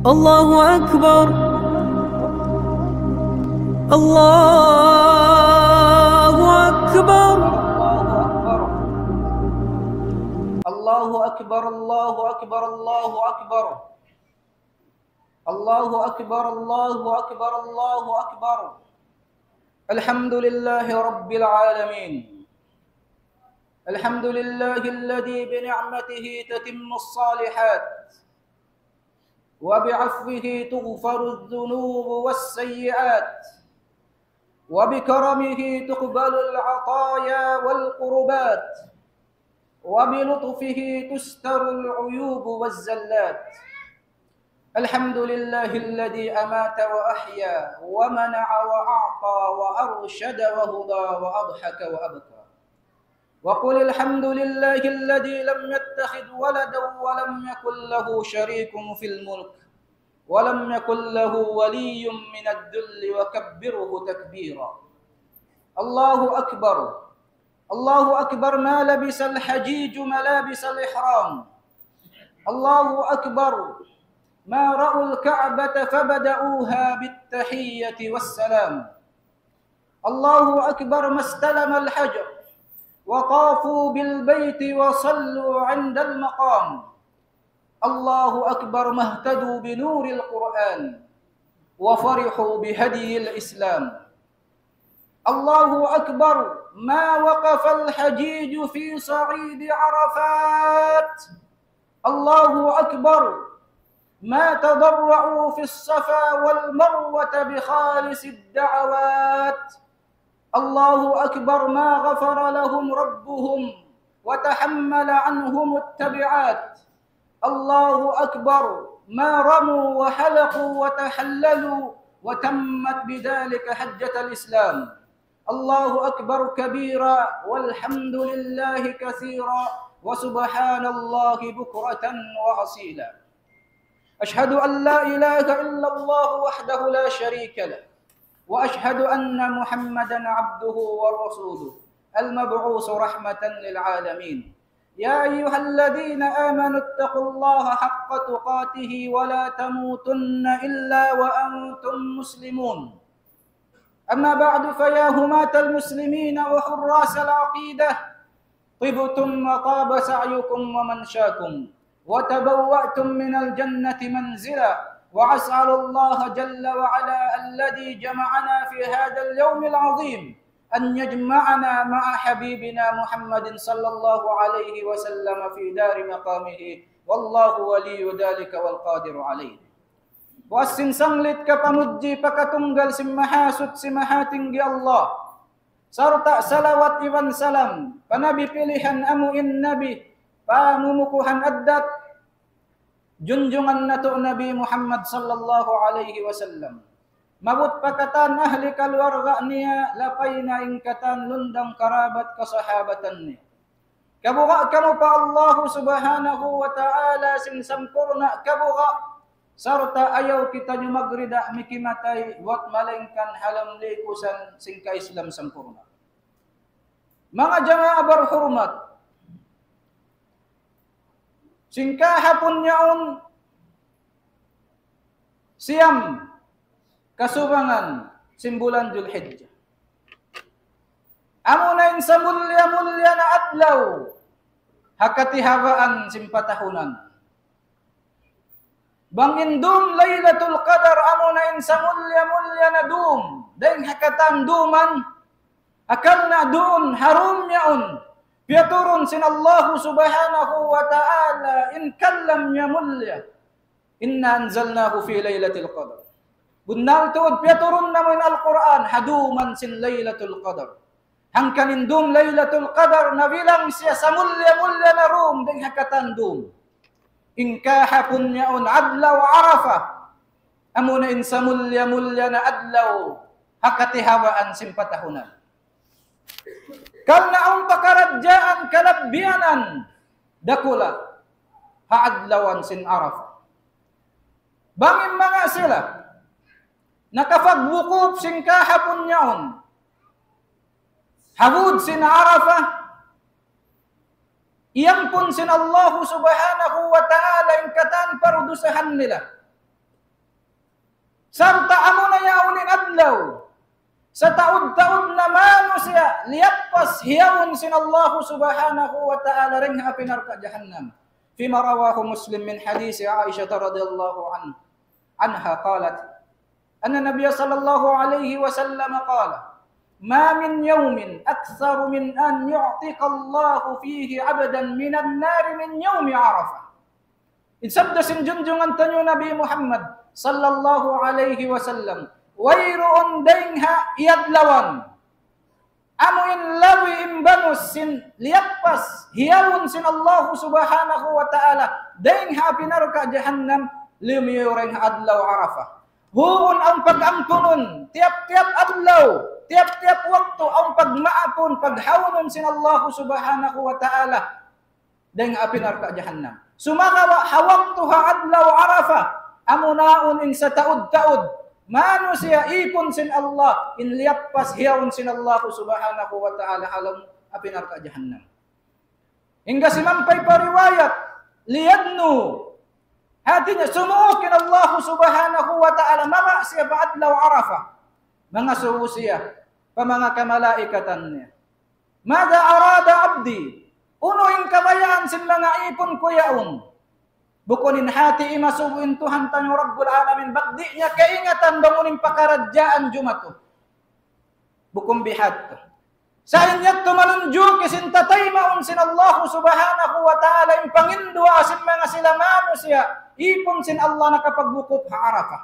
الله أكبر الله أكبر الله أكبر الله أكبر الله أكبر الله أكبر الله أكبر الله أكبر الحمد لله رب العالمين الحمد لله الذي بنعمته تتم الصالحات وبعفوه تغفر الذنوب والسيئات وبكرمه تقبل العطايا والقربات وبلطفه تستر العيوب والزلات الحمد لله الذي أمات وأحيا ومنع وأعطى وأرشد وهدى وأضحك وأبكى وقل الحمد لله الذي لم يتخذ ولدا ولم يكن له شريك في الملك ولم يكن له ولي من الذل وكبره تكبيرا الله أكبر الله أكبر ما لبس الحجيج ملابس الإحرام الله أكبر ما رأوا الكعبة فبدأوها بالتحية والسلام الله أكبر ما استلم الحجر وطافوا بالبيت وصلوا عند المقام الله أكبر ما اهتدوا بنور القرآن وفرحوا بهدي الإسلام الله أكبر ما وقف الحجيج في صعيد عرفات الله أكبر ما تضرعوا في الصفا والمروة بخالص الدعوات الله أكبر ما غفر لهم ربهم وتحمل عنهم التبعات الله أكبر ما رموا وحلقوا وتحللوا وتمت بذلك حجة الإسلام الله أكبر كبيرا والحمد لله كثيرا وسبحان الله بكرة وأصيلا أشهد أن لا إله إلا الله وحده لا شريك له وأشهد أن محمدا عبده ورسوله المبعوث رحمة للعالمين يا أيها الذين آمنوا اتقوا الله حق تقاته ولا تموتن إلا وأنتم مسلمون أما بعد فيا هماة المسلمين وحراس العقيدة طبتم وطاب سعيكم ومنشاكم وتبوأتم من الجنة منزلا وأسأل الله جل وعلا الذي جمعنا في هذا اليوم العظيم أن يجمعنا مع حبيبنا محمد صلى الله عليه وسلم في دار مقامه والله ولي ذلك والقادر عليه. Wasin sanglit kapamuji pakatunggal simahasut simahatinggi Allah sarta salawat iwan salam panabi pilihan amuin nabi pamumukuhan addat junjungan nato Nabi Muhammad sallallahu alaihi wasallam mabut pakatan ahli keluarga niya lapay na ingkatan lundang karabat kasahabatan niya kabuka kamu pa Allah subhanahu wa ta'ala sing sampurna kabuka sarta ayaw kita nyo magrida mikimatay wat malengkan halam likusan sing ka-Islam sampurna mga jamaah berhormat sing kahapon yaon siyam kasubangan simbulan Dzulhijjah. Amo na sa mulya-mulya na adlaw hakatihawaan simpatahunan. Bangindum Laylatul Qadar amo na sa mulya-mulya na dum dahil hakatan duman akal na doon harum yaon piaturun sin Allah subhanahu wa ta'ala in kallam ya mulya inna anzalnahu fi laylatil qadar bunnal tuod piaturun naman al-Quran haduman sin laylatul qadar hangkanin dum laylatul qadar na bilang siya sa mulya-mulya na room ding hakatan dum in kahapon yaon adlaw arafa amuna in sa mulya-mulya na adlaw hakatihawaan simpatahunan Kal naong pakaradjaan kalabbianan dakula haadlawan sin Arafah. Bangin mga sila nakapagbukop sin kahapon yaon. Hawud sin Arafah Iyang pun sin Allah subhanahu wa ta'ala yung katan parudusahan nila. Sarta amo na yaunin adlaw. Sa taud-taud na mano siya, liyapas hiyawon sin Allah subhanahu wa ta'ala ring pinarka jahannam. Fima rawahu Muslim min hadisi Aisyah radhiyallahu anha qalat, anna Nabiy sallallahu alaihi wasallam qala, ma min yawmin aktsaru min an yu'tika Allah fihi 'abdan min an-nar min yawmi Arafah. Insabda sin junjungan tanyo Nabi Muhammad sallallahu alaihi wasallam, wayroon dayngha iyadlawan. Amuin lawi imbanus sin liyapas hiyawon sin Allah subhanahu wa ta'ala dayngha pinarka jahannam lumiyureng adlaw Arafah. Huon ang pag-ampunon tiap-tiap adlaw, tiap-tiap waktu ang pagmaapon paghawon sin Allah subhanahu wa ta'ala dayngha pinarka jahannam. Sumakawa hawaktuha adlaw Arafah amunaon in sa taud-taud. Mano siya ipon sin Allah, inliyapas hiyawon sin Allah subhanahu wa ta'ala halam apinarka jahannam. Hingga si mampay pariwayat, liyadnu, hati niya sumuukin Allah subhanahu wa ta'ala, mama siya paadlaw Arafah. Mga suwo siya, pa mga kamalaikatan niya. Mada arada abdi, unuin kabayaan sin mga ipon ko yaon. Bukunin hati imasubuin Tuhan tanyo Rabbul Alamin. Bakdi niya kaingatan bangunin pakaradyaan jumato. Bukum bihat. Sa inyat tumanunjuk isin tatay maun sin Allah subhanahu wa ta'ala. Impangindua sin mga silamano siya. Ipon sin Allah nakapagbukop ha Arafah.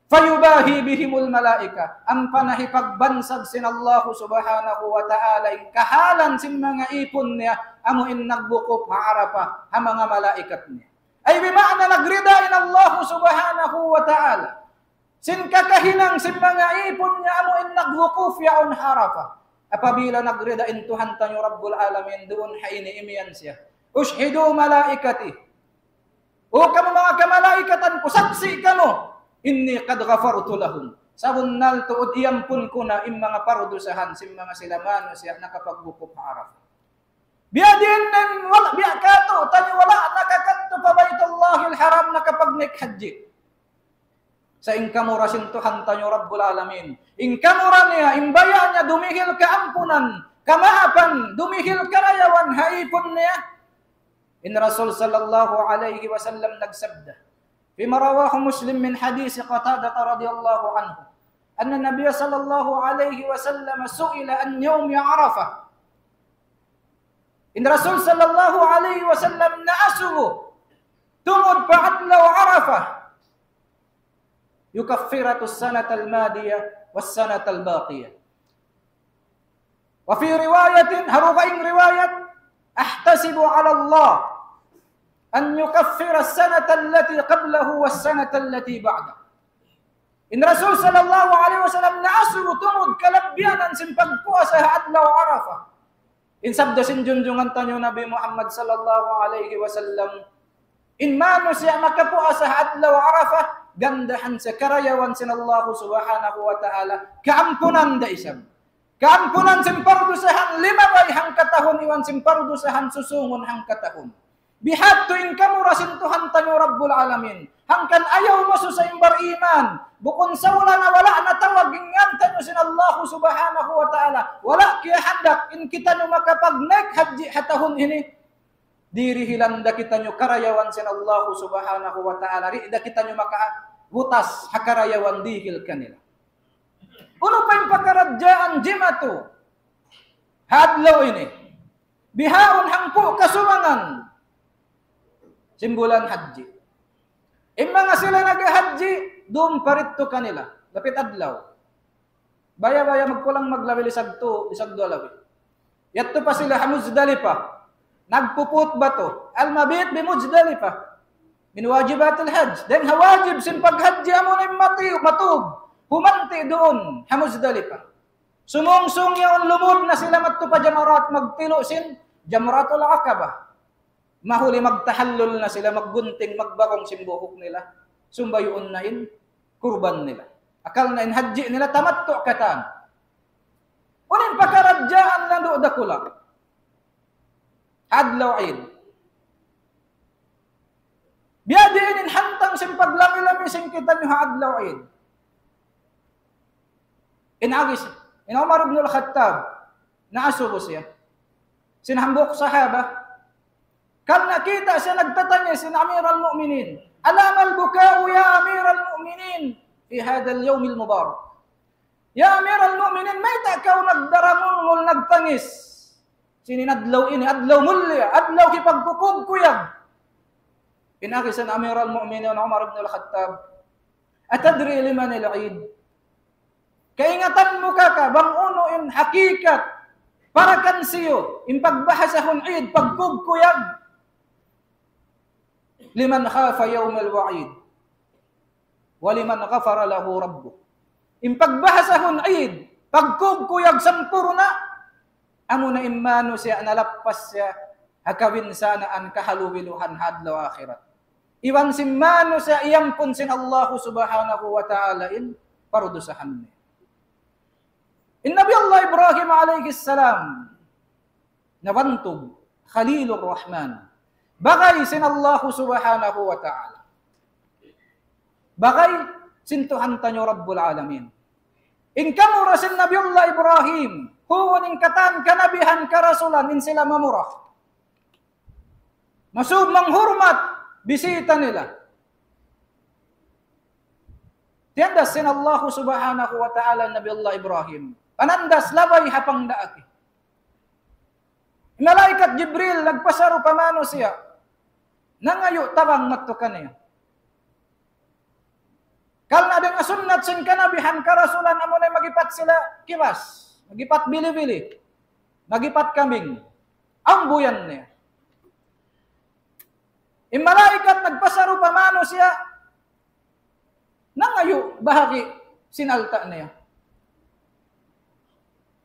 Fayubahi bihimul malaika. Ang panahipagbansag sin Allah subhanahu wa ta'ala. Kahalan sin mga ipon niya. Amuin nagbukop ha Arafah. Ha mga malaikat niya. Ay bima'na nagridain Allah subhanahu wa ta'ala. Sin kakahinang sin mga ipon niya. Amuin nagbukop yaon ha Arafah. Apabila nagridain Tuhan tanyo Rabbul Alamin. Doon ha iniimiyan siya. Ushidu malaikati. O kamo mga kamalaikatan ko. Saksi kamo. Inni qad ghafartu lahum. Sabon nal tuod iyampun ko na im mga parudusahan sim mga silamano siya nakapagbukop ha Arafah. Biadin nen wala biakato tani wala nakakadto pa Baitullahil Haram nakapagnik haji. Sa inkamura sin Tuhan tanyo Rabbul Alamin. Inkamura niya imbaya niya dumihil kaampunan, kamaapan, dumihil karayawan haipon niya. In Rasul sallallahu alaihi wasallam nagsabda. فيما رواه مسلم من حديث قتادة رضي الله عنه أن النبي صلى الله عليه وسلم سئل عن يوم عرفة. إن رسول صلى الله عليه وسلم نأسه تمد بعدلو عرفة يكفرة السنة الماضية والسنة الباقية. وفي رواية هرغين رواية أحتسب على الله أن يكفر السنة التي قبله والسنة التي بعده. إن رسول صلى الله عليه وسلم نعسو تمد كلبيانا سنپagpuasa adlaw Arafah. In sabda sinjunjungan tanyo Nabi Muhammad sallallahu alaihi wasallam. In mano siya makapuasa adlaw Arafah, gandahan sa karayawan sin Allah subhanahu wa ta'ala. Kaampunan da isab. Kaampunan simpardusahan limabay hang katahon iwan simpardusahan susungon hang katahon. Bihat tuing kamura sin Tuhan tanyo Rabbul Alamin. Hangkan ayaw mo sa imbar iman. Bukon sa wala na tawag ingan tanyo sin Allah subhanahu wa ta'ala. Wala kaya handak in kita nyo makapag-nek haji hatahon ini. Diri hilanda kita nyo karayawan sin Allah subhanahu wa ta'ala. Rida kita nyo makabutas hakarayawan dihil kanila. Uno pa yung pakaradyaan jimatu. Hadlaw ini. Bihaon hangpo kasumangan. Simbulan haji. Mga sila nag-haji, doon parito kanila. Lapit adlaw. Baya-baya magkulang maglawi isagdo alawi. Yato pa sila Muzdalifah. Nagpuput ba to? Al-mabit bi Muzdalifah. Min wajibatil hajj. Den hawajib sin paghaji amo ni matug. Humanti doon Muzdalifah. Sumungsong yaon lumod na sila matto pa jamarat magtilo sin Jamratul Aqabah. Mahuli magtahallul na sila, maggunting, magbakong simbuhok nila. Sumbayuon na in, kurban nila. Akal na in haji nila, tamatto katan. Unin pakaradyaan lang doon dakulak. Adlaw Eid. Biyadiin in hantang Ilang simpaglami-lami sing kita nyo haadlaw Eid. Inagis, in Umar ibn al-Khattab, naasubo siya. Sinahambok sahaba. Kal nakita siya nagtatanya sin Amir al-Mu'minin. Alam al-buka'u ya Amir al-Mu'minin fi hadal yawm al-mubarak. Ya Amir al-Mu'minin, may takaw nagdaramungol nagtangis. Sininadlaw ini, adlaw mulya, adlaw kipagkukub kuyag. Inakisan Amir al-Mu'minin Umar ibn al-Khattab. Atadri liman al-Eid? Kaingatan mo ka bang uno in hakikat para kan siyo in pagbahasahon Eid pagkugkuyag liman khafa yawm al-wa'id wa liman ghafara lahu rabbuh. In pagbahasahon Eid pagkugkuyag sampurna amo na immano siya nalappas siya hakawin sanaan kahaluwiluhan hadlaw akhirat. Iwan simmano siya iyampun sin Allah subhanahu wa ta'ala in parudusahan niya. In Nabi Allah Ibrahim alaihi salam nabantog Khalilur Rahman. Bagay sin Allah subhanahu wa ta'ala. Bagay sintuhan tanyo Rabbul Alamin. In kamura sin Nabi Allah Ibrahim, huwan in katan kanabihan karasulan in sila mamurah. Masub manghurmat bisita nila. Tiyandas sin Allah subhanahu wa ta'ala Nabi Allah Ibrahim. Panandas labay hapang daaki. Malaikat Jibril nagpasaro pamano siya. Nangayo tabang matukan niya. Kalna din asunat sin kanabihan karasulan amo na magipat sila kiwas. Magipat bili-bili. Magipat kambing. Ambuyan niya. Malaikat nagpasaro pamano siya. Nangayo bahagi sinalta niya.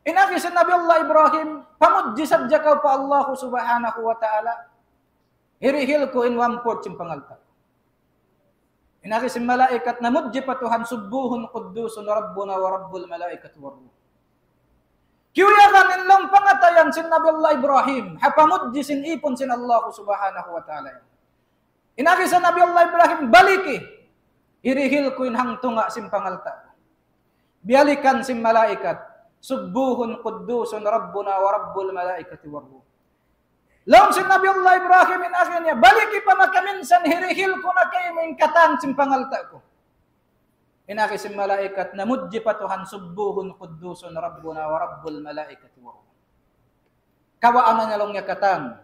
Inaki sa Nabi Allah Ibrahim, pamudji sabja ka pa Allah subhanahu wa ta'ala. Hirihil ko in 1/4 yung pangalta. Inaki sa malaikat na mudji pa Tuhan subuhun quddusun rabbuna wa rabbul malaikat wa ruh. Kiyakan inlang pangatayan sin Nabi Allah Ibrahim, hapamudji sin ipon sin Allah subhanahu wa ta'ala. Inaki sa Nabi Allah Ibrahim, baliki. Hirihil ko in hangtunga sin pangalta. Bialikan sin malaikat. Subuhun quddusun rabbuna wa rabbul malaikati war ruh. Lawan si Nabi Allah Ibrahim in akhirnya baliki pa makaminsan hirihil ko na kayo mingkatan sim pangalta ko. Inaki si malaikat na mudji pa Tuhan subuhun quddusun rabbuna wa rabbul malaikati war ruh. Kawaan na long yakatan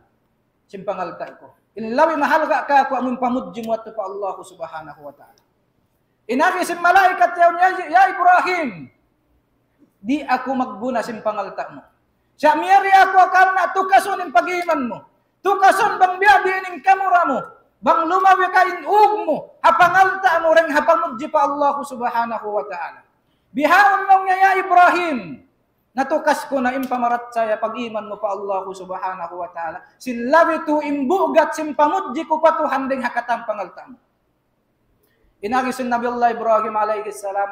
sim pangalta ko. Inlawi mahal ka ko among pamudji mo at pa Allah subhanahu wa ta'ala. Inaki si malaikat ya Ibrahim, di ako magbuna sin pangalta mo. Siya miyari ako akal na tukason in pag-iman mo. Tukason bang biyabi ning kamura mo. Bang lumawi kain ug mo. Hapangalta mo ring hapamudji pa Allah subhanahu wa ta'ala. Bihaon mong ya Ibrahim. Natukas ko na impamarat saya pag-iman mo pa Allah subhanahu wa ta'ala. Sinlabi to imbugat sin pamudji ko pa Tuhan ding hakatang pangalta mo. Inagisun Nabi Allah Ibrahim alaihi salam,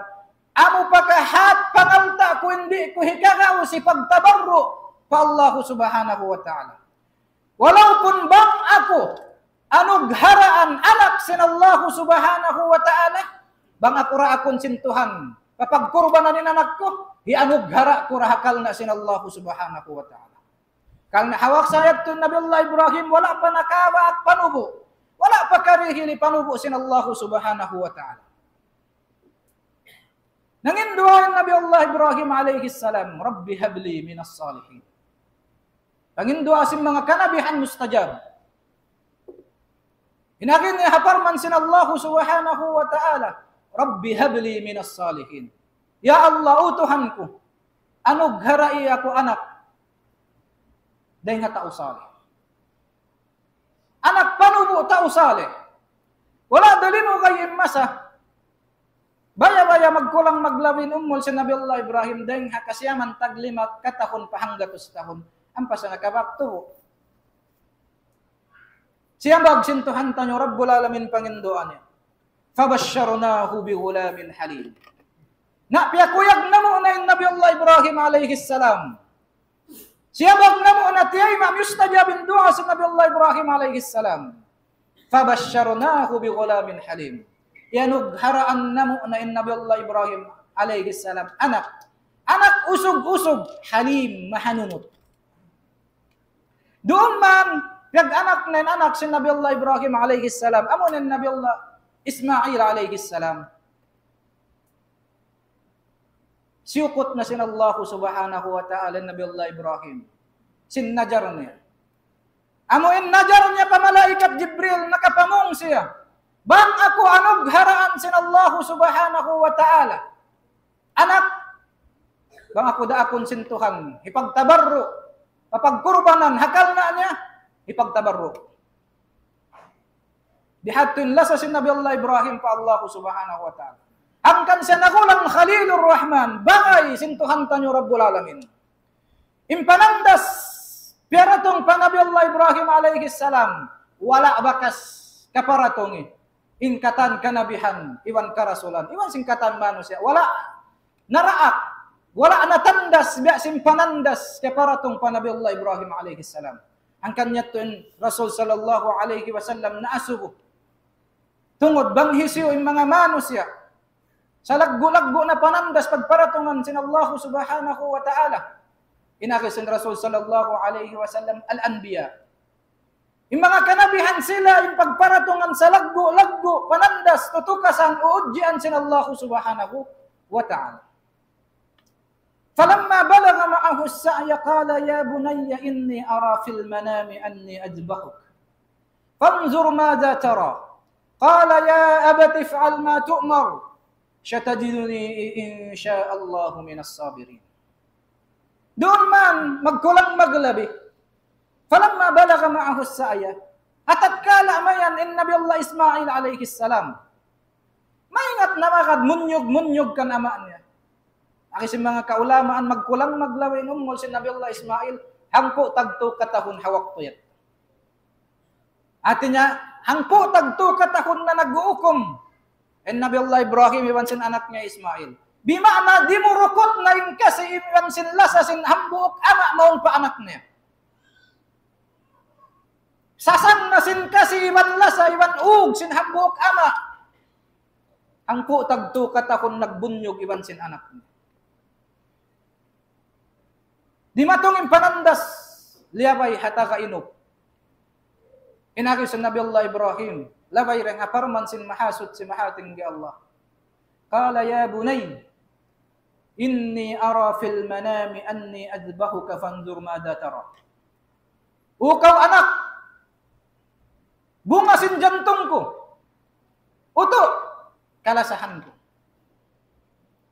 amo pakahat pangalta ko hindi ko hikagaw si pagtabarro pa Allah subhanahu wa ta'ala. Walaupun bang ako anugharaan anak sin Allah subhanahu wa ta'ala, bang ako ra akon sin Tuhan, papagkurbanan ni anak ko, hianughara ko rahakal na sin Allah subhanahu wa ta'ala. Kang nahawak sayat to Nabi Allah Ibrahim, wala pa nakawa at panubo. Wala pa karihili panubo sin Allah subhanahu wa ta'ala. Nanginduhan Nabi Allah Ibrahim alaihi salam, Rabbi habli minas salihin. Nanginduha sin mga kanabihan mustajab. Hinakin niya haparman sin Allah subhanahu wa ta'ala, Rabbi habli minas salihin. Ya Allah, utuhan ko, anugharai ako anak, dahil nga tao salih. Anak panubo tao salih. Wala dalin mo kayo masa, baya-baya magkulang maglawin umol si Nabi Allah Ibrahim dahil hakasyaman taglimat katahon pahanggatos tahon. Ampas na nakabakto. Siyang bagsintuhan tanyo Rabbul Alamin Pangindoan niya. Fabassyarnahu bi ghulamin halim. Napiyakuyag na mo na yung Nabi Allah Ibrahim alaihi salam. Siyang bag na mo na tiyay ma'am yustajabin doa sa Nabi Allah Ibrahim alaihi salam. Fabashsharnahu bighulamin halim. Yanugharaan namo na in Nabi Allah Ibrahim alayhi salam anak usog-usog, halim, mahanunot. Doon man anak na anak si Nabi Allah Ibrahim alayhi salam, amo na Nabi Allah Ismail alayhi salam. Siyukot na sin Allah subhanahu wa ta'ala Nabi Allah Ibrahim. Sin najar niya. Amuin najar niya pa malaikat Jibril, nakapamong siya. Bang ako anugharaan sin Allah subhanahu wa ta'ala. Anak, bang ako daakon sintuhan, ipagtabarro, papagkurbanan, hakal na niya, ipagtabarro. Dihatun lasa sin Nabi Allah Ibrahim pa Allah subhanahu wa ta'ala. Angkan siya nakulang Khalilur Rahman, bangay sintuhan tanyo Rabbul Alamin. Impanandas, piaratong pa Nabi Allah Ibrahim alayhi salam, wala bakas kaparatong inkatan kanabihan, iwan karasulan, iwan singkatan manusia, wala naraak, wala natandas, biya simpanandas kaparatong pa Nabi Allah Ibrahim alayhi salam. Angkan niya tuin Rasul sallallahu alayhi wasallam na asubo. Tungod banghisiyo yung mga manusia, sa laggo-laggo na panandas pagparatungan sin Allah subhanahu wa ta'ala. Inakisin Rasul sallallahu alayhi wa sallam al-anbiya. Yung mga kanabihan sila, yung pagparatungan sa laggo-laggo, panandas, tutukasan, uudjian sin Allah subhanahu wa ta'ala. Falamma balagha ma'ahu as-sa'ya qala ya bunayya inni ara fil manami anni adbahuk. Fanzur madha tara. Qala ya abati if'al ma tu'mar. Satajiduni insyaallahu minas sabirin. Doon man magkulang maglabi. Falamma balagha ma'ahu as-sa'ya, atatkala mayan in Nabi Allah Ismail alayhi salam. Maingat na makad munyog kan ama niya. Akisin mga kaulamaan magkulang maglabi umol si Nabi Allah Ismail hangko tagto katahon hawak tuyat. Atinya hangko tagto katahon na nag-uukom. And Nabi Allah Ibrahim iwan sin anak niya Ismail. Bimana di mo rukot na yung kasi iwan sin lasa sin hambuok ama maong pa anak niya. Sasan na sin kasi iwan lasa iwan ug sin hambuok ama. Ang po tagto katahon nagbunyog iwan sin anak niya. Di matungin panandas liyabay hataka inop. Inakis sin Nabi Allah Ibrahim. Labay rin aparman sin mahasud si mahating di Allah. Qala ya bunay, inni ara fil manami anni adbahuka fanzur madha tara. Ukaw anak, bunga sin jantung ko. Uto, kalasahan ko.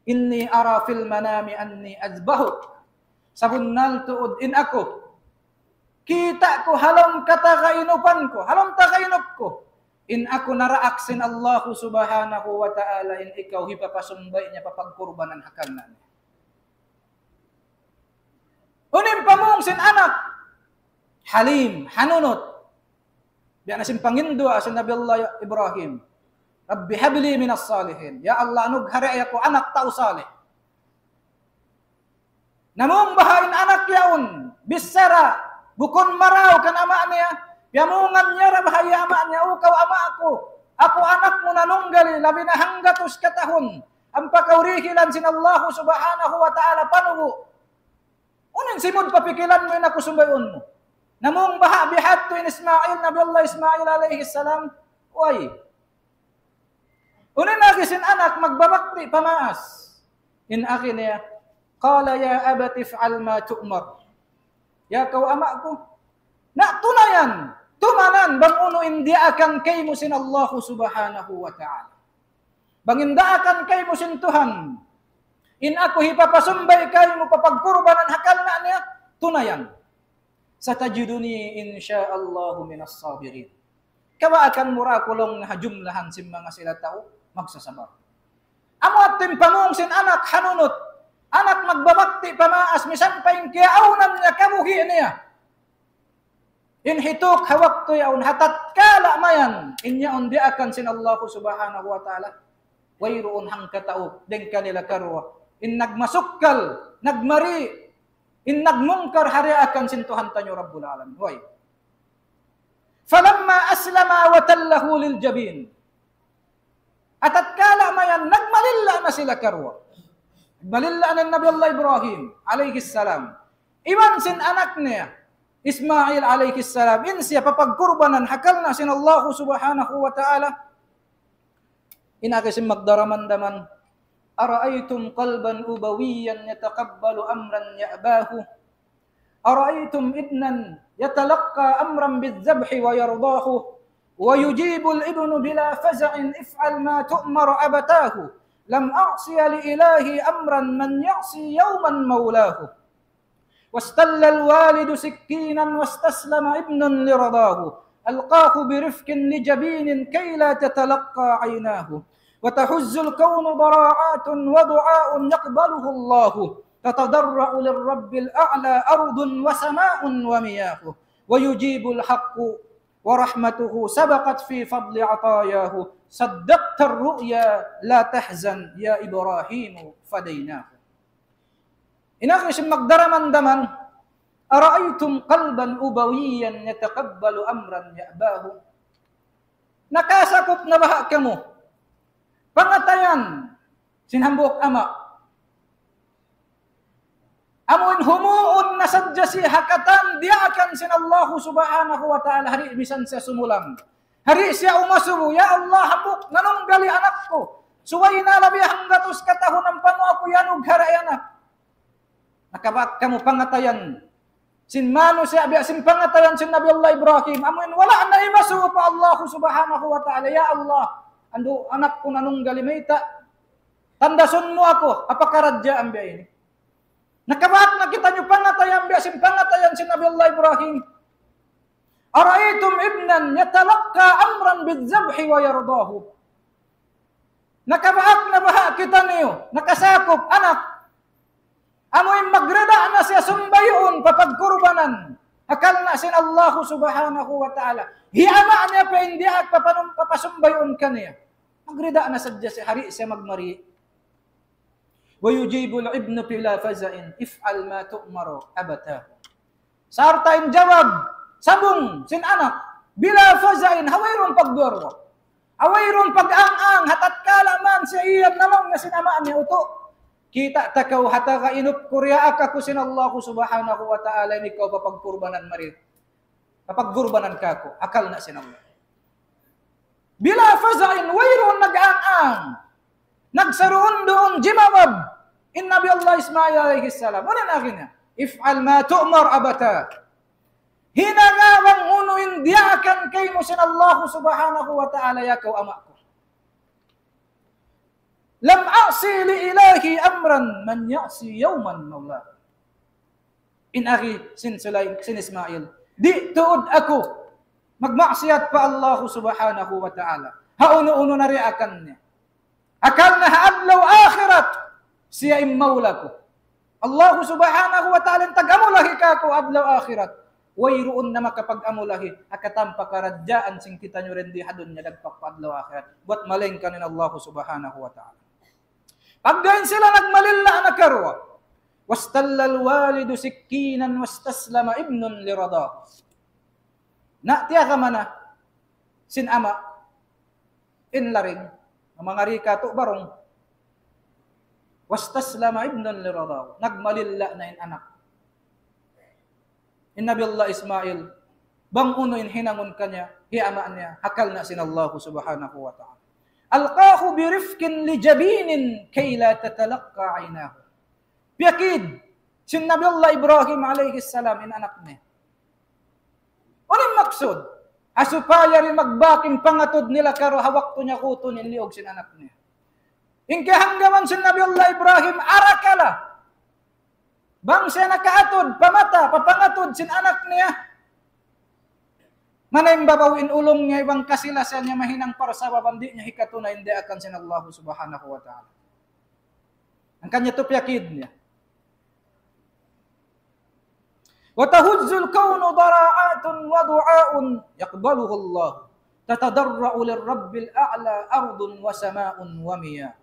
Inni ara fil manami anni adbahuk. Sabunnal tuod in ako. Kita ko halong katakainupan ko, halong takainup ko. In ako naraak sin Allah subhanahu wa ta'ala in ikaw hipapasumbay niya papagkurbanan hakal na niya. Unim pamong sin anak, halim, hanunot. Biya na sin pangindo sin Nabi Allah Ibrahim. Rabbi habli minas salihin. Ya Allah, nughari ako anak tao salih. Namong bahain anak yaun, bisara, bukon maraw kan ama niya, yamungan niya rabahaya ama niya, ukaw ama ako. Ako anak mo nanunggali, labi na hanggatos katahon. Ang pakaurihilan sin Allah subhanahu wa ta'ala panubo. Unin simod papikilan mo yun ako sumbayon mo. Namong baha bihat to in Ismail, Nabi Allah Ismail alayhi salam, way. Unin nagisin anak, magbabakti, pamaas. In akin niya, qala ya abati if'al ma tu'mar. Ya kau ama ko, na tunayan, tumanan, bang uno hindi akan kay mo sin Allah subhanahu wa ta'ala. Bang hindi akan kay mo sin Tuhan. In ako hipapasumbay kay mo papagkurbanan hakal na niya, tunayan. Satajiduni insyaallahu minas sabirin. Kawa akan murakulong na jumlahan sin mga sila tao, magsasabar. Amo at timpamong sin anak hanunot, anak magbabakti pamaas, misan pa yung kiaunan niya, kamuhi niya. Inhitok hawak to yaun, hatat kala mayan, inyaon di akan sin Allah subhanahu wa ta'ala, wayroon hang katao, den kanila karwa. In nagmasukkal, nagmari, in nagmungkar hari akan sin Tuhan tanyo Rabbul Alamin. Way. Falamma aslama wa tallahu lil jabin. At tatkala mayan nagmalilla na sila karwa. Nagmalilla na Nabi Allah Ibrahim alayhi salam. Iwan sin anak niya Ismail alayhi salam. In siya papagkurbanan hakal na sin Allah subhanahu wa ta'ala. Inakisim magdaraman-daman. Ara'aytum qalban ubawiyan yataqabbalu amran ya'bahu. Ara'aytum idnan yatalaqqa amran bidzabhi wa yardahu. ويجيب الابن بلا فزع افعل ما تؤمر أبتاه لم أعصي لإلهي أمرا من يعصي يوما مولاه واستل الوالد سكينا واستسلم ابن لرضاه ألقاه برفق لجبين كي لا تتلقى عيناه وتحز الكون ضراعات ودعاء يقبله الله تتضرع للرب الأعلى أرض وسماء ومياه ويجيب الحق ورحمته سبقت في فضل عطاياه صدقت الرؤيا لا تحزن يا إبراهيم فديناه. إناخش مقدرمان دمان أرأيتم قلبا أبويا يتقبل أمرا يأباه. Nakasakop na baha kamo. Pangatayan sinhambok ama. Amun humuon na sadya si hakatan diakan sin Allah subhanahu wa ta'ala hari bisan siya sumulang. Hari siya umasubo, ya Allah hambuk nanunggali anak ko. Suway na labi hanggatos katahon ng pano ako yanog haray anak. Nakabak kamo pangatayan. Sin mano siya biya sin pangatayan sin Nabi Allah Ibrahim. Amun wala na imasubo pa Allah subhanahu wa ta'ala. Ya Allah, ando anak ko nanunggali mayta. Tandason mo ako, apakaradya ang biya ini. Nakabahat na kita nyo pangatayan biasim pangatayan si Nabi Allah Ibrahim. Ara'aytum ibnan yatalaqqa amran bidzabhi wa yardahu. Nakabahat na baha kita niyo, nakasakop anak. Amoy magreda na siya sumbayon papagkurbanan. Hakal na sin Allah subhanahu wa ta'ala. Hiyama niya pa hindi at papasumbayon ka niya. Magreda na sadya si hari siya magmari. وَيُجِيبُ الْإِبْنُ بِلَا فَزَئٍ إِفْعَلْ مَا تُؤْمَرُ أَبَتَاهُ. Sartain jawab, sabong, sin anak, bila faza'in, hawayron pagdurwa. Hawayron pag-ang-ang, hatat kalaman sa iyan namang na sinamaan niya uto. Kita takaw hataka inup kurya akaku sin Allah subhanahu wa ta'ala, ikaw papagkurbanan marit. Papagkurbanan kako, akal na sin Allah. Bila faza'in, wayron nag-ang-ang. Nagsaroon doon jimawab. In Nabi Allah Ismail alayhi salam. Ano na akin niya? If'al ma tu'mar abata. Hinangawang unuin diyakan kay mo sin Allah subhanahu wa ta'ala yakaw amak ko. Lam a'si li ilahi amran man ya'si yawman mawla. In akhi sin Ismail. Di tuod ako. Magmaksiyat pa Allah subhanahu wa ta'ala. Hauno-uno na riakan niya. Akal na haadlaw akhirat siya imawla ko. Allah subhanahu wa ta'ala tag-amulahi ka ko adlaw akhirat. Wayroon na makapag-amulahi akatampa karadyaan sing kita nyo rin di hadon niya dagpak pa adlaw akhirat. Buat maling ka nin Allah subhanahu wa ta'ala. Pagdahin sila nagmalilla na karwa. Wastallal walidu sikkinan wastaslama ibnun lirada. Na tiya ka mana sin ama in laring mga rika to barong wastaslama ibnun liradaw. Nagmalilla na in anak. In Nabi Allah Ismail, bang uno in hinangon kanya, hiamaan niya, hakal na sin Allah subhanahu wa ta'ala. Alqahu birifkin li jabinin kay la tatalaqqa aynahu. Piyakid, sin Nabi Allah Ibrahim alayhi salam in anak niya. Anong maksud? Asupaya rin magbaking pangatod nila karo hawak to niya kuto niliog sin anak niya. Ingke hanggaman sin Nabi Allah Ibrahim arakala. Bang siya nakaatod, pamata, papangatod sin anak niya. Manay babawin ulong niya ibang kasilasan niya mahinang para sa babandi niya hikato na hindi akan sin Allah subhanahu wa ta'ala. Ang kanya to piyakid niya. وَتَهُجُّ الْكَوْنُ ضَرَاعَاتٌ وَدُعَاءٌ يَقْبَلُهُ اللَّهُ تَتَضَرَّعُ لِلرَّبِّ الْأَعْلَى أَرْضٌ وَسَمَاءٌ وَمِيَاهٌ.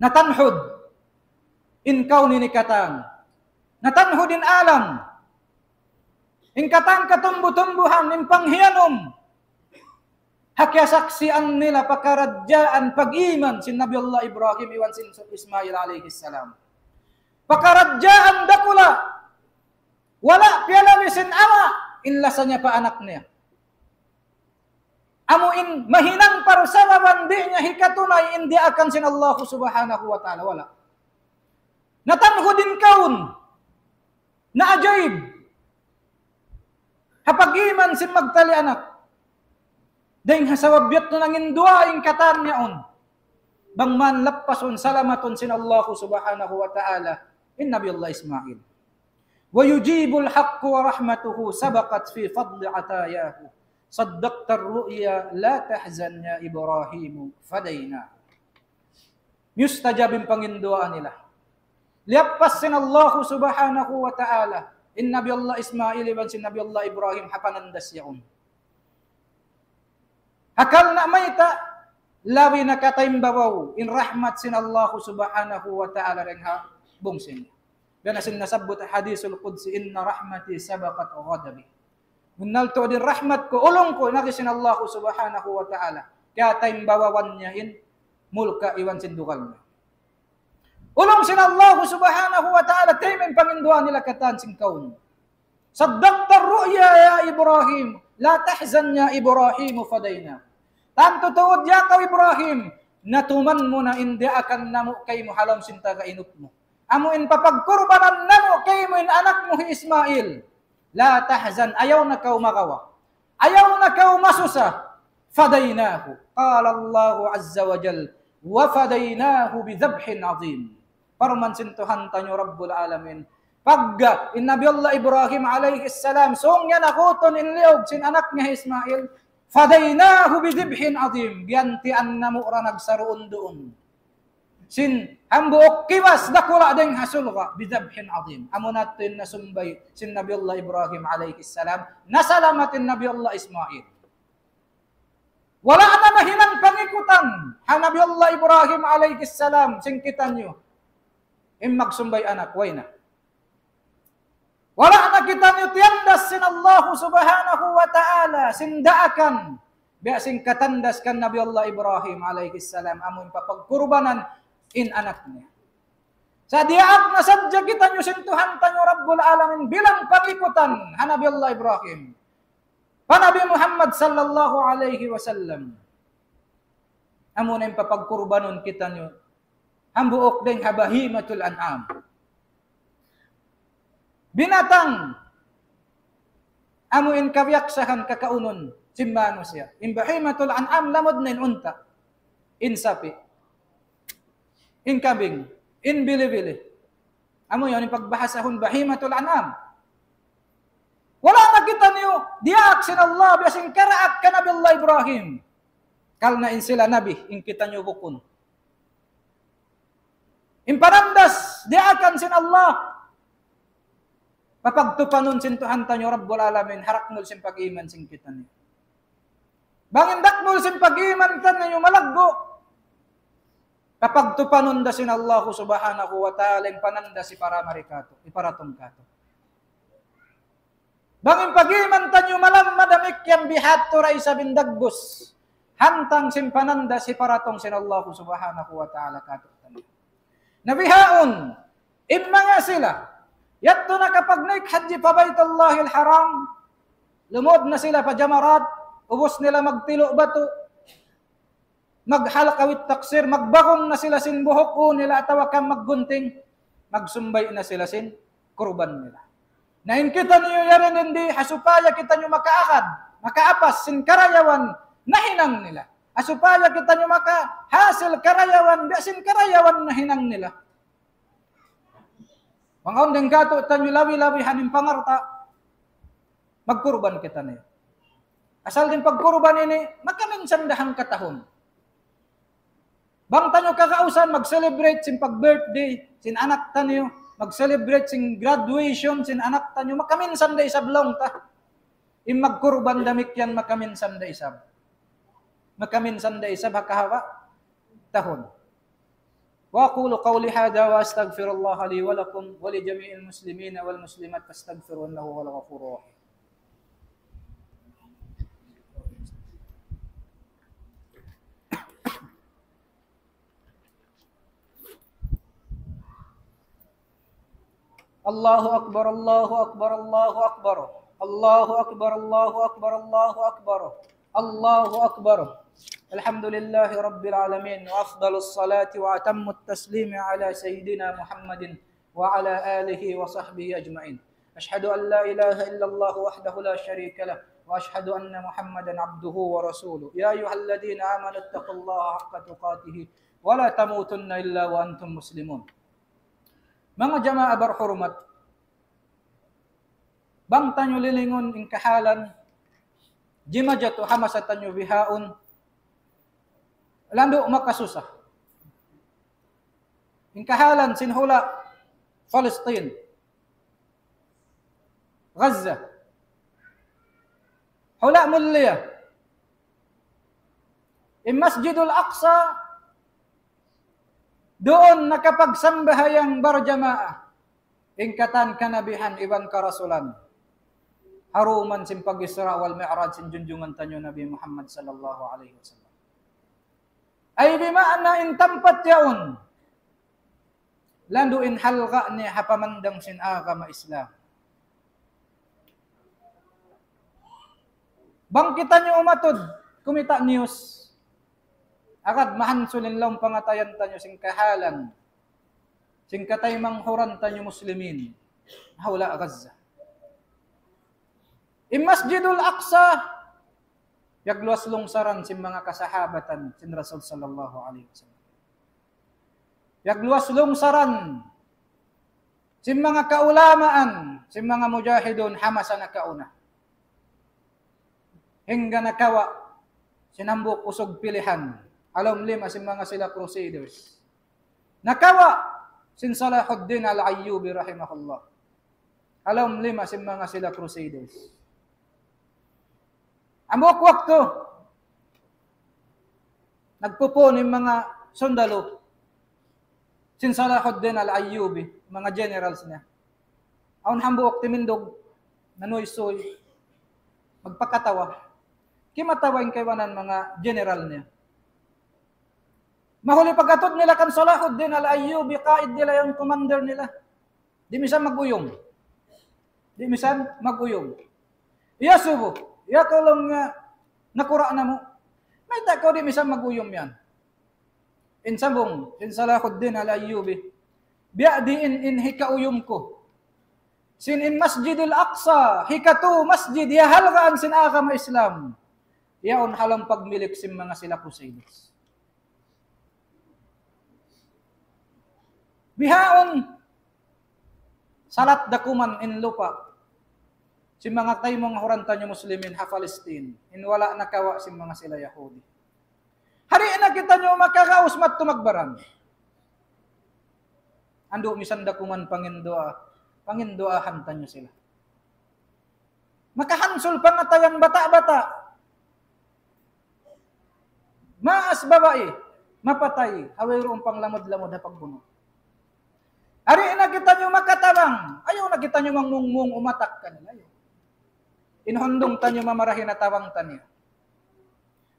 Natanhud in kauni ni katang. Natanhud in alam. Ingkatang katumbu-tumbuhan, impanghiyanom. Hakya saksian nila pakaradyaan pag-iman sin Nabi Allah Ibrahim iwan sin Ismail alaihi salam. Pakaradyaan dakula. Wala pialami sin ama, inlasanya pa anak niya. Amuin mahinang parusawawan di niya hikatunay indi akan sin Allah subhanahu wa ta'ala. Wala. Natanho din kaun na ajaib. Hapag-iman sin magtali anak. Dahil hasawabyat na nangin duwaing katan niya on. Bangman lapason salamaton sin Allah subhanahu wa ta'ala. In Nabi Allah Ismail. Wa yujibul haqqu wa rahmatuhu sabaqat fi fadli atayahu. Saddaqta ar-ru'ya la tahzan ya Ibrahim fadayna. Mustajabin panginduaan nila. Liapas sin Allah subhanahu wa ta'ala. In Nabi Allah Ismail iban sin Nabi Allah Ibrahim hapanandas yaon. Akal na mayta, lawi na kataimbawaw, in rahmat sin Allah subhanahu wa ta'ala rin ha, bungsin. Gana sin nasabot hadisul qudsi, inna rahmati sabaqat ghadabi. Munalto din rahmat ko, ulong ko, nakisin Allah subhanahu wa ta'ala, kataimbawawan niya in mulka iwan sin dukal niya. Ulong sin Allah subhanahu wa ta'ala, timin panginduan nila katan sin kaun. Saddaqta ar-ru'ya ya Ibrahim, la tahzan ya Ibrahim fadayna. Tanto tuod ya kau Ibrahim, natuman mo na hindi akan namu kay mo halam sinta kainot mo. Amuin papagkurbanan namu kay mo in anak mo Ismail. La tahzan, ayaw na kau makawa. Ayaw na kau masusa. Fadaynahu. Qala Allahu azza wa jal, wa fadaynahu bidhabhin azim. Paruman sintuhan tanyo Rabbul Alamin. Pagga, in Nabi Allah Ibrahim alayhi salam, song yan akuton in liog sin anak niya Ismail, fadaynahu bidhibhin azim. Biyantian na mura nagsaroon doon. Sin hambuok kiwas dakula ding hasulga bidhibhin azim. Amo natin nasumbay sin Nabi Allah Ibrahim alayhi salam. Nasalamatin Nabi Allah Ismail. Wala na mahinang pangikutan. Ha Nabi Allah Ibrahim alayhi salam. Singkitan nyo. Magsumbay anak. Way na. Wala na kita niyo tiyandas sin Allah subhanahu wa ta'ala, sindaakan, biya sing katandas kan Nabi Allah Ibrahim alayhi salam, amun papagkurbanan in anak niya. Sa diaak na sadya kita niyo sintuhan tanyo Rabbul Alamin bilang pangikutan, ha Nabi Allah Ibrahim. Pa Nabi Muhammad sallallahu alayhi wa sallam. Amun yung papagkurbanon kita niyo, hambuok din habahimatul an'am. Binatang amuin kawyaksahan kakaunon simbano siya. In bahimatul an'am lamod na in unta. In sapi. In kabing. In bili-bili. Amo yun, yung pagbahasahon bahimatul an'am. Wala na kita niyo, diak sin Allah, biasing karaak ka Nabi Allah Ibrahim. Kalna in sila Nabi, in kita niyo bukun. In parandas, diakan sin Allah, papagtupanon sintuhan tanyo Rabbul Alamin, harakmul sin pag-iman sin kita niyo. Bangin dakmul sin pag-iman tanyo malaggo. Papagtupanon da sin Allah subhanahu wa ta'ala, pananda si para marikato, iparatong kato. Bangin pag-iman tanyo malam madamik yang bihat to raisa bindagbus. Hantang sin pananda si paratong sin Allah subhanahu wa ta'ala kato tanyo. Nabihaon, imanga sila, yatto na kapag naikhaji pa Baitullahil Haram, lumod na sila pa jamarat, ubos nila magtilo bato, maghalakawit taksir, magbakong na sila sin buhok o nila atawakang maggunting, magsumbay na sila sin kurban nila. Nain kita niyo yarin hindi, hasupaya kita niyo makaakad, makaapas sin karayawan, nahinang nila. Hasupaya kita niyo makahasil karayawan, sin karayawan nahinang nila. Mga undang gato, tanyo lawi-lawi hanim pangarta, magkurban kita niyo. Asal din pagkurban ini, magkaminsandahan katahon. Bang tanyo kakausan, mag-celebrate sin pag-birthday, sin anak tanyo, mag-celebrate sin graduation, sin anak tanyo, magkaminsanday isab long ta. Magkurban damik yan, magkaminsanday isab. Magkaminsanday isab, hakahawa, tahon. وأقول قولي هذا وأستغفر الله لي ولكم ولجميع المسلمين والمسلمات فاستغفروا إنه هو الغفور الرحيم Allahu Akbar, Allahu Akbar, Allahu Akbar. Allahu Akbar, Allahu Akbar, Allahu Akbar. Allahu Akbar. Alhamdulillahi Rabbil Alamin. Wa afdalus salati wa atammut taslimi ala Sayyidina Muhammadin wa ala alihi wa sahbihi ajma'in. Ashhadu an la ilaha illallah wahdahu la sharika lah. وأشهد أن محمدا عبده ورسوله يا أيها الذين آمنوا اتقوا الله حق تقاته ولا تموتن إلا وأنتم مسلمون. Mga jamaah berhormat, bang tanyo lilingon ing kahalan, jimajatu hamasatan nyo bihaon, lando makasusah. Ing kahalan sinhula, Palestine, Gaza, hula mulia, in Masjidul Aqsa, doon nakapagsambahayang barjamaah, ingkatan kanabihan ibang karasulan, haruman sin pag-Isra wal Mi'raj sin junjungan tanyo Nabi Muhammad sallallahu alaihi wasallam. Ay bima'na in tampat yaon, lando in halqa ni hapamandang sin agama Islam. Bang kita nyo umatod, kumita news. Agad mahansulin lang pangatayan tanyo sing kahalan. Sing katay manghuran tanyo muslimin. Hawla Gaza. In Masjidul Aqsa, yagluas lungsaran sin mga kasahabatan sin Rasul sallallahu alaihi wasallam. Yagluas lungsaran sin mga kaulamaan, sin mga mujahidun hamasa na kauna. Hingga nakawa, sinambok usog pilihan, alam lima sin mga sila crusaders. Nakawa, sin Salahuddin al-Ayyubi rahimahullah. Alam lima sin mga sila crusaders. Ambok wakto, nagpupo ni mga sundalo, sin Salahuddin al-Ayyubi, mga generals niya. Aun hambok timindog, nanoysoy, magpakatawa. Kimatawain kaywanan mga general niya. Mahuli pagkatod nila kan Salahuddin al-Ayyubi, kaid nila yung commander nila. Di misan maguyong. Di misan maguyong. Iya subo, iya kolong nga nakura na mo. May takaw di misan maguyom yan. Insabong, in Salahuddin al-Ayyubi, biya diin in hikauyom ko. Sin in Masjidul Aqsa, hikatu masjid, yahalgaan sin agama Islam. Yaon halang pagmilik sin mga sila crusaders. Bihaon salat dakuman in lupa sin mga taymong hurantan nyo muslimin ha Palestine in wala nakawa sin mga sila Yahudi. Hari na kita nyo makakaus mat tumagbaran. Ando misan dakuman pangindoahan tanyo sila. Makahansol pangatayang bata-bata. Maas babae, mapatay, awayroong panglamod-lamod na pagbuno. Ari na kita nyo makatabang, ayaw na kita nyo mangmungmung umatak ka nila. Inhondong tanyo mamarahin na tawang tanyo.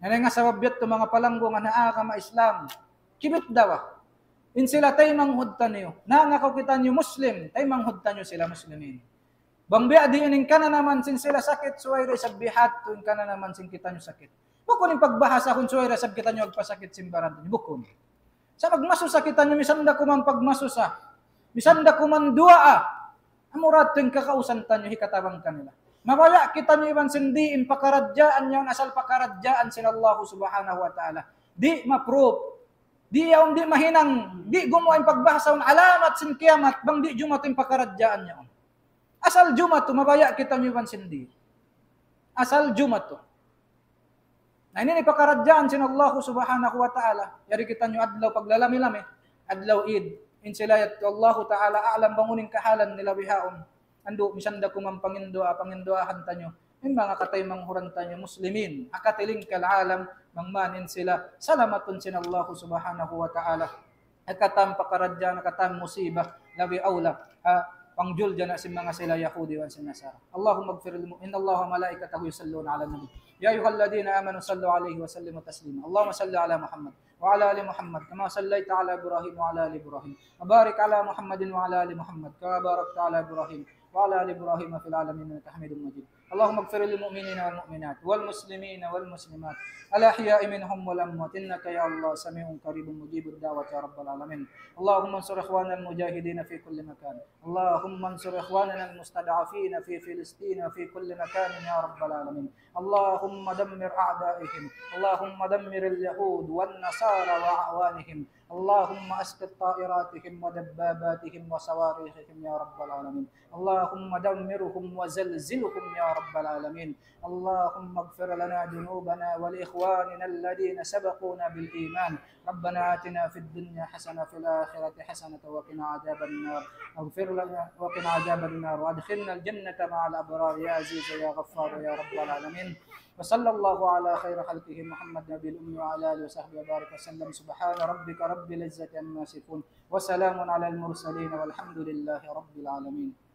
Nanay nga sa wabyat to mga palanggo nga naakama Islam, kibit dawa. In sila tay manghud tanyo, nangakaw kita nyo Muslim, tay manghud tanyo sila Muslimin. Bangbiya diining ka na naman sin sila sakit, suway sa bihat, tuwing ka na naman sin kita nyo sakit. Bukon yung pagbahasa kung suway rasab kita nyo agpasakit simbaran. Bukon. Sa magmasusa kita nyo, misanda kuman pagmasusa. Misanda kuman dua. Amurat yung kakausan tanyo, hikatabang kanila. Mabaya kita nyo iban sindiin pakaradyaan nyo, asal pakaradyaan sin Allah subhanahu wa ta'ala. Di ma-prove. Di yaon di mahinang, di gumawa yung pagbahasa on alamat sin kiamat, bang di jumat yung pakaradyaan nyo. Asal jumat to, mabaya kita nyo iban sindi. Asal jumat to. Na ini pakaradjaan sin Allah subhanahu wa ta'ala. Yari kita nyo adlaw paglalami-lami, adlaw id. In silayat Allah ta'ala a'lam banguning kahalan nila bihaon. Ando misanda kumang pangindoahan tanyo. Yung mga katay manghuran tanyo muslimin. Akatiling kalalam mangmanin sila. Salamatun sin Allah subhanahu wa ta'ala. Akatam pakaradjaan, akatam musibah, labi awla. pangjul dyan na si mga sila Yahudi wan si Nasara. Allahumma gfir lil mu'min, Allah wa malaikatahu yusalluna ala nabi. Ya ayyuhalladhina amanu sallu alaihi wa sallimu taslima. Allahumma salli ala Muhammad wa ala ali Muhammad kama sallaita ala Ibrahim wa ala ali Ibrahim. Wa barik ala Muhammadin wa ala ali Muhammad kama barakta ala Ibrahim wa ala ali Ibrahim fil alamin innaka Hamidum Majid. اللهم اغفر للمؤمنين والمؤمنات والمسلمين والمسلمات الأحياء منهم والأموات إنك يا الله سميع قريب مجيب الدعوة يا رب العالمين. اللهم انصر إخواننا المجاهدين في كل مكان. اللهم انصر إخواننا المستضعفين في فلسطين وفي كل مكان يا رب العالمين. اللهم دمر أعدائهم. اللهم دمر اليهود والنصارى وأعوانهم. اللهم اسقط طائراتهم ودباباتهم وصواريخهم يا رب العالمين. اللهم دمرهم وزلزلهم يا رب العالمين. اللهم اغفر لنا ذنوبنا ولإخواننا الذين سبقونا بالإيمان. ربنا آتنا في الدنيا حسنة وفي الآخرة حسنة وقنا عذاب النار. اغفر لنا وقنا عذاب النار وادخلنا الجنة مع الأبرار يا عزيز يا غفار يا رب العالمين. وصلى الله على خير خلقه محمد نبي الأمي وعلى آله وصحبه وبارك وسلم. سبحان ربك رب العزة عما يصفون وسلام على المرسلين والحمد لله رب العالمين.